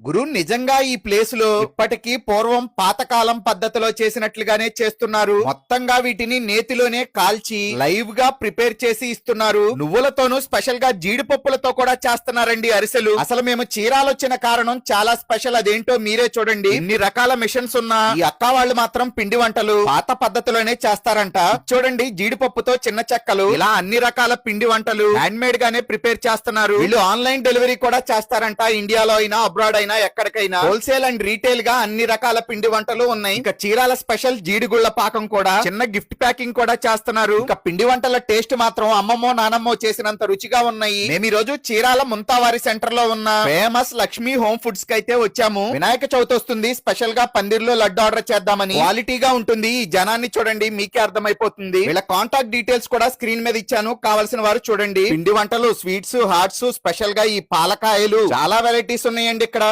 గురు నిజంగా ఈ ప్లేస్ లో ఇప్పటికీ పూర్వం పాతకాలం పద్ధతిలో చేసినట్లుగానే చేస్తున్నారు. మొత్తంగా వీటిని నేతిలోనే కాల్చి లైవ్ గా ప్రిపేర్ చేసి ఇస్తున్నారు. నువ్వులతోనూ స్పెషల్ గా జీడిపప్పులతో కూడా చేస్తున్నారండి అరిసెలు. అసలు మేము చీరాలు వచ్చిన కారణం చాలా స్పెషల్, అదేంటో మీరే చూడండి. ఇన్ని రకాల మిషన్స్ ఉన్నా ఈ అక్క వాళ్ళు మాత్రం పిండి వంటలు పాత పద్ధతిలోనే చేస్తారంట. చూడండి, జీడిపప్పుతో చిన్న చెక్కలు, ఇలా అన్ని రకాల పిండి వంటలు హ్యాండ్ మేడ్ గానే ప్రిపేర్ చేస్తున్నారు. వీళ్ళు ఆన్లైన్ డెలివరీ కూడా చేస్తారంట. ఇండియాలో అయినా అబ్రాడ్ అయినా ఎక్కడికైనా హోల్సేల్ అండ్ రీటైల్ గా అన్ని రకాల పిండి వంటలు ఉన్నాయి. ఇంకా చీరాల స్పెషల్ జీడిగుళ్ళ పాకం కూడా చిన్న గిఫ్ట్ ప్యాకింగ్ కూడా చేస్తున్నారు. ఇంకా పిండి వంటల టేస్ట్ మాత్రం అమ్మమ్మో నానమ్మో చేసినంత రుచిగా ఉన్నాయి. మేము ఈ రోజు చీరాల ముంతావారి సెంటర్ లో ఉన్న ఫేమస్ లక్ష్మీ హోమ్ ఫుడ్స్ కి అయితే వచ్చాము. వినాయక చవితి వస్తుంది, స్పెషల్ గా పందిర్లో లడ్డు ఆర్డర్ చేద్దామని. క్వాలిటీగా ఉంటుంది. ఈ జనాన్ని చూడండి, మీకే అర్థమైపోతుంది. వీళ్ళ కాంటాక్ట్ డీటెయిల్స్ కూడా స్క్రీన్ మీద ఇచ్చాను, కావాల్సిన వారు చూడండి. పిండి వంటలు, స్వీట్స్, హాట్స్, స్పెషల్ గా ఈ పాలకాయలు, చాలా వెరైటీస్ ఉన్నాయండి ఇక్కడ.